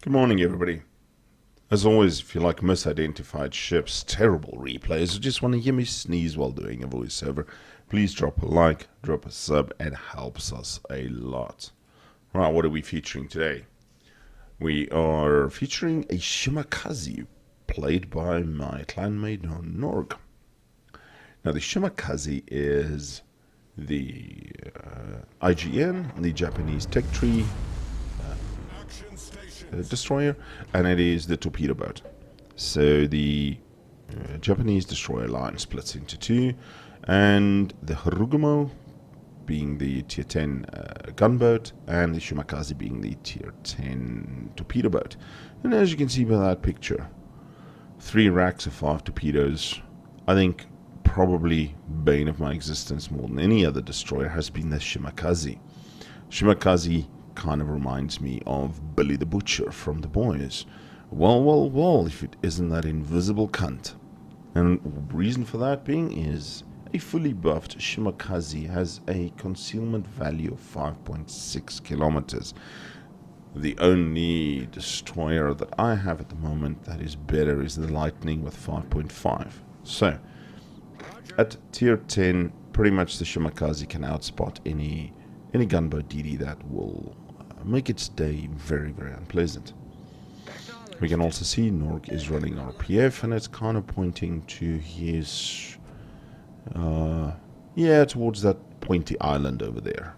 Good morning, everybody. As always, if you like misidentified ships, terrible replays, or just want to hear me sneeze while doing a voiceover, please drop a like, drop a sub, it helps us a lot. Right, what are we featuring today? We are featuring a Shimakaze, played by my clanmate Norg. Now, the Shimakaze is the IGN, the Japanese tech tree destroyer, and it is the torpedo boat. So the Japanese destroyer line splits into two, and the Harugumo being the tier 10 gunboat, and the Shimakaze being the tier 10 torpedo boat. And as you can see by that picture, 3 racks of 5 torpedoes. I think probably bane of my existence more than any other destroyer has been the Shimakaze. Shimakaze kind of reminds me of Billy the Butcher from The Boys. Well, if it isn't that invisible cunt. And the reason for that being is a fully buffed Shimakaze has a concealment value of 5.6 kilometers. The only destroyer that I have at the moment that is better is the Lightning with 5.5. So, at tier 10, pretty much the Shimakaze can outspot any gunboat DD that will make its day very, very unpleasant. We can also see Norg is running RPF, and it's kind of pointing to his, towards that pointy island over there.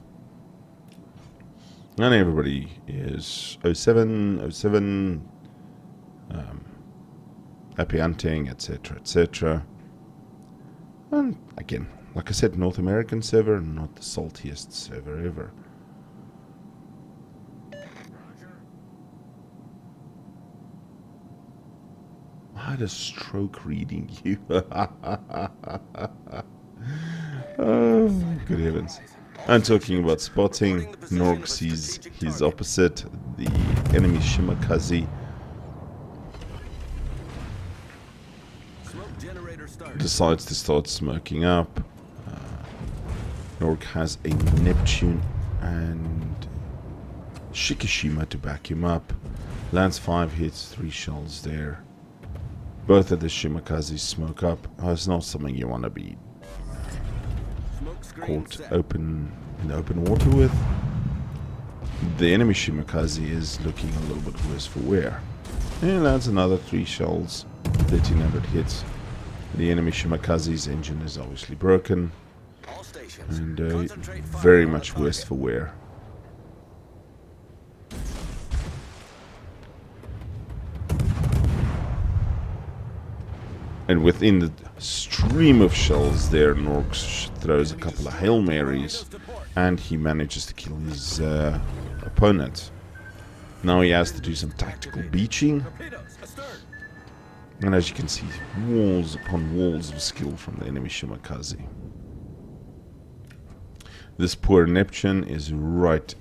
And everybody is 07, happy hunting, etc., etc. And again, like I said, North American server, not the saltiest server ever. I had a stroke reading you. Oh, good heavens. And talking about spotting, Norg sees his opposite, the enemy Shimakaze. Decides to start smoking up. Norg has a Neptune and Shikishima to back him up. Lands 5 hits, 3 shells there. Both of the Shimakazes smoke up. It's not something you want to be caught in the open water with. The enemy Shimakaze is looking a little bit worse for wear. And he lands another 3 shells, 1300 hits. The enemy Shimakaze's engine is obviously broken, and very much worse for wear. And within the stream of shells there, Norg throws a couple of Hail Marys, and he manages to kill his opponent. Now he has to do some tactical beaching. And as you can see, walls upon walls of skill from the enemy Shimakaze. This poor Neptune is right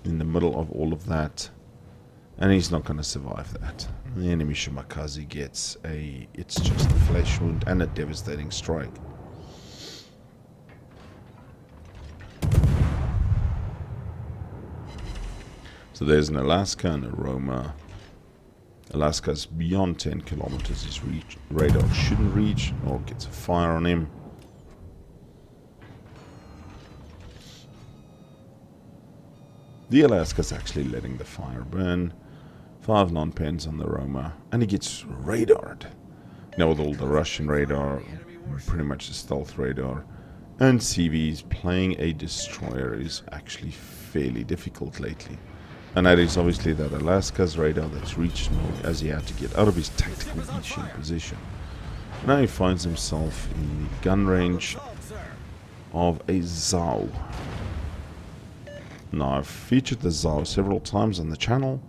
in the middle of all of that, and he's not going to survive that. The enemy Shimakaze gets it's just a flesh wound and a devastating strike. So there's an Alaska and a Roma. Alaska's beyond 10 kilometers. His radar shouldn't reach, or gets a fire on him. The Alaska's actually letting the fire burn. 5 non-pens on the Roma, and he gets radared. Now with all the Russian radar, pretty much a stealth radar, and CVs, playing a destroyer is actually fairly difficult lately. And that is obviously that Alaska's radar that's reached Norg as he had to get out of his tactical beaching position. Now he finds himself in the gun range of a Zao. Now I've featured the Zao several times on the channel.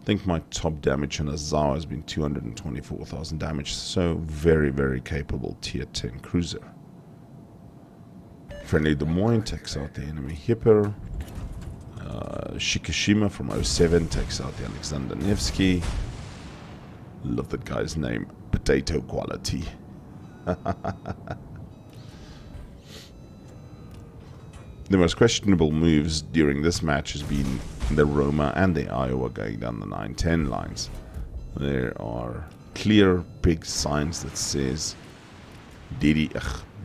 I think my top damage on a Zao has been 224,000 damage, so very, very capable tier 10 cruiser. Friendly Des Moines takes out the enemy Hipper. Shikishima from 07 takes out the Alexander Nevsky. Love that guy's name, potato quality. The most questionable moves during this match has been the Roma and the Iowa going down the 9-10 lines. There are clear big signs that says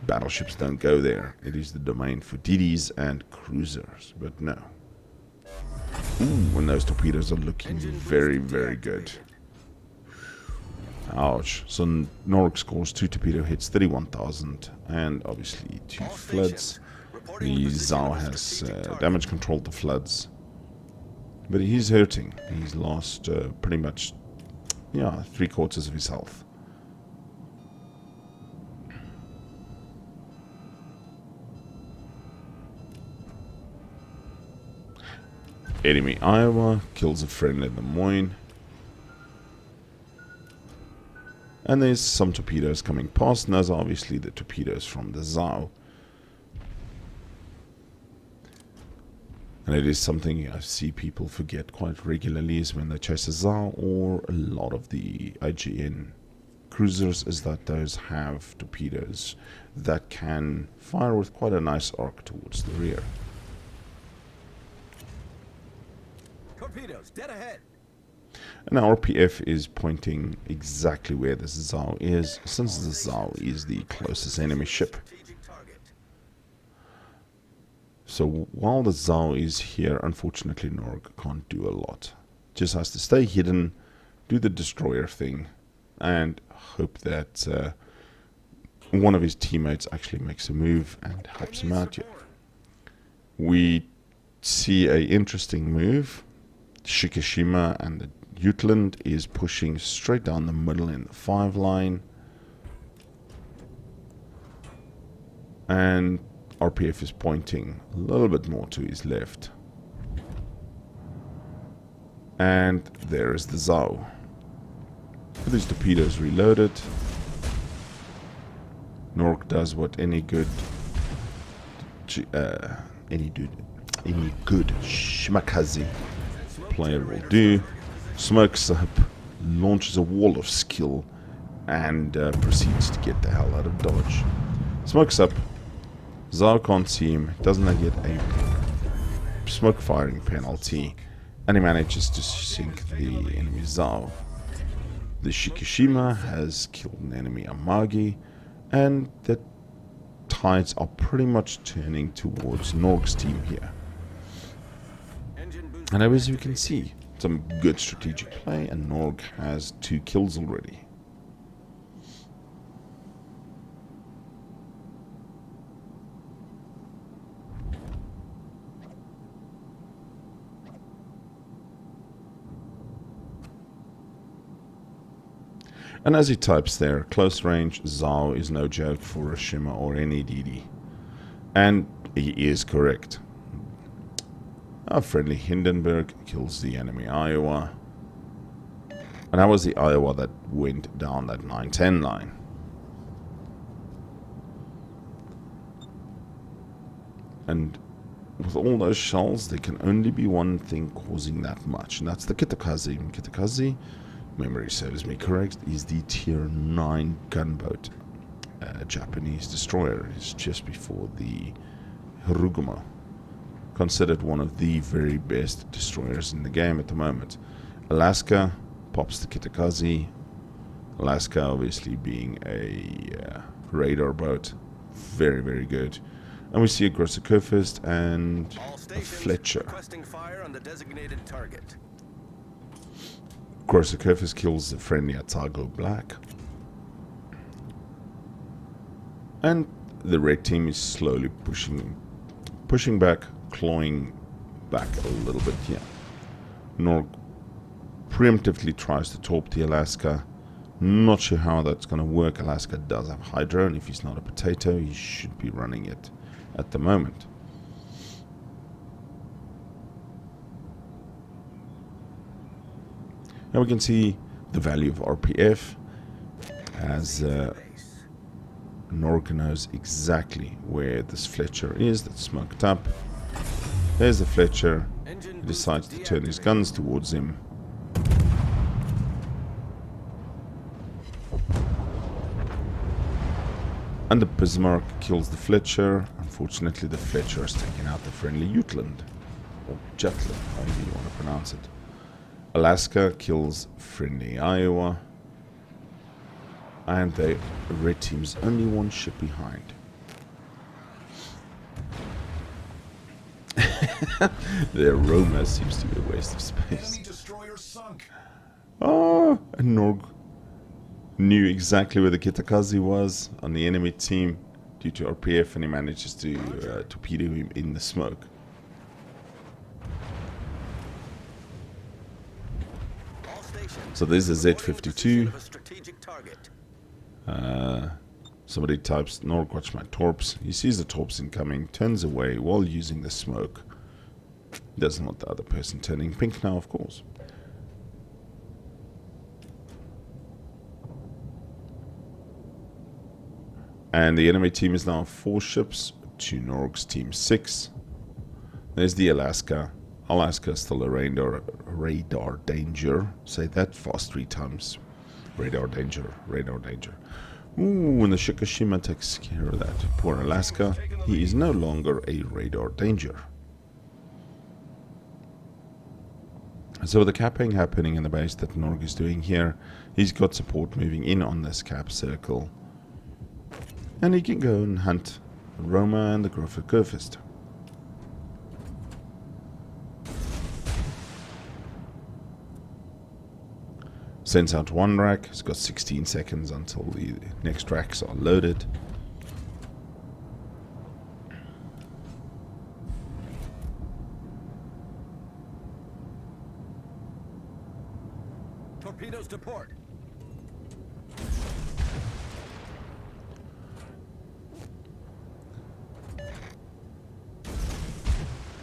battleships don't go there. It is the domain for DDs and cruisers. But no. Ooh, and those torpedoes are looking very, very good. Ouch. So Norg scores 2 torpedo hits, 31,000, and obviously 2 floods. The Zao has damage controlled the floods, but he's hurting. He's lost pretty much, yeah, 3/4 of his health. Enemy Iowa kills a friend in Des Moines. And there's some torpedoes coming past, and those are obviously the torpedoes from the Zao. And it is something I see people forget quite regularly, is when they chase a Zao or a lot of the IGN cruisers, is that those have torpedoes that can fire with quite a nice arc towards the rear. Torpedoes dead ahead. And our RPF is pointing exactly where this Zao is, since the Zao is the closest enemy ship. So while the Zao is here, unfortunately Norg can't do a lot. Just has to stay hidden, do the destroyer thing, and hope that one of his teammates actually makes a move and helps him out here. We see a interesting move. Shikishima and the Jutland is pushing straight down the middle in the 5 line. And RPF is pointing a little bit more to his left. And there is the Zao. With his torpedoes reloaded, Norg does what any good Shimakaze player will do. Smokes up, launches a wall of skill, and proceeds to get the hell out of dodge. Smokes up. Zao can't see him, doesn't get a smoke firing penalty, and he manages to sink the enemy Zao. The Shikishima has killed an enemy Amagi, and the tides are pretty much turning towards Norg's team here. And as you can see, some good strategic play, and Norg has 2 kills already. And as he types there, close range Zao is no joke for a Shima or any DD. And he is correct. Our friendly Hindenburg kills the enemy Iowa. And that was the Iowa that went down that 9-10 line. And with all those shells, there can only be one thing causing that much, and that's the Shimakaze. Shimakaze, memory serves me correct, is the tier 9 gunboat Japanese destroyer. It's just before the Harugumo. Considered one of the very best destroyers in the game at the moment. Alaska pops the Shimakaze. Alaska obviously being a radar boat. Very, very good. And we see a Grosser Kurfürst and a Fletcher. Grosser Kurfürst kills the friendly Atago Black. And the red team is slowly pushing back, clawing back a little bit here. Norg preemptively tries to torp the Alaska. Not sure how that's going to work. Alaska does have Hydro, and if he's not a potato, he should be running it at the moment. Now we can see the value of RPF as Norg knows exactly where this Fletcher is that's smoked up. There's the Fletcher. He decides to turn his guns towards him. And the Bismarck kills the Fletcher. Unfortunately, the Fletcher has taken out the friendly Jutland. or Jutland, however you want to pronounce it. Alaska kills friendly Iowa, and the red team's only one ship behind. Their Roma seems to be a waste of space. Oh, and Norg knew exactly where the Kitakaze was on the enemy team due to RPF, and he manages to torpedo him in the smoke. So there's a Z-52. Somebody types, Norg, watch my torps. He sees the torps incoming, turns away while using the smoke. Doesn't want the other person turning pink now, of course. And the enemy team is now 4 ships to Norg's team 6. There's the Alaska. Alaska is still a radar danger. Say that fast 3 times. Radar danger, radar danger. Ooh, and the Shikashima takes care of that. Poor Alaska. He is no longer a radar danger. So with the capping happening in the base that Norg is doing here, he's got support moving in on this cap circle. And he can go and hunt Roma and the Groffer Kurfist. Sends out one rack. He's got 16 seconds until the next racks are loaded. Torpedoes to port.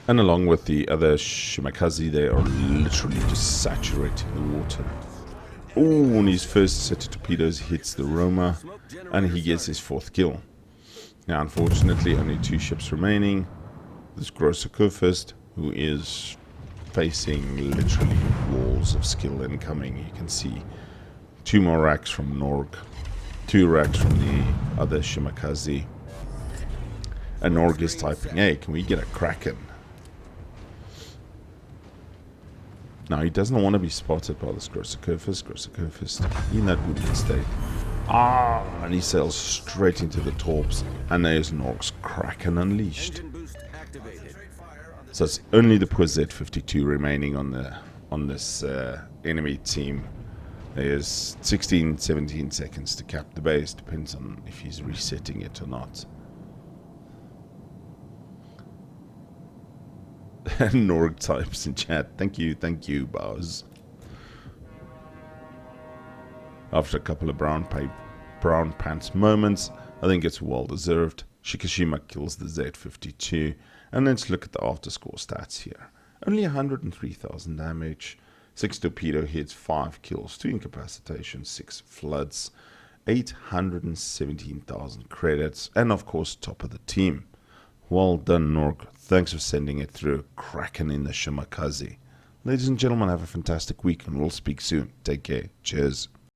And along with the other Shimakaze, they are literally just saturating the water. Oh, and his first set of torpedoes hits the Roma, and he gets his 4th kill. Now, unfortunately, only 2 ships remaining. This Grosser Kurfürst, who is facing literally walls of skill incoming. You can see 2 more racks from Norg, 2 racks from the other Shimakaze. And Norg is typing, hey, can we get a Kraken? Now, he doesn't want to be spotted by this Grosser Kurfürst. Grosser Kurfürst in that woodland state. And he sails straight into the torps. And there's Norg's Kraken unleashed. So it's only the poor Z-52 remaining on this enemy team. There's 16, 17 seconds to cap the base. Depends on if he's resetting it or not. And Norg types in chat, thank you, Bowers. After a couple of brown pants moments, I think it's well deserved. Shikashima kills the Z-52. And let's look at the after score stats here. Only 103,000 damage, 6 torpedo hits, 5 kills, 2 incapacitations, 6 floods, 817,000 credits, and of course top of the team. Well done, Norg. Thanks for sending it through. Kraken in the Shimakaze. Ladies and gentlemen, have a fantastic week and we'll speak soon. Take care. Cheers.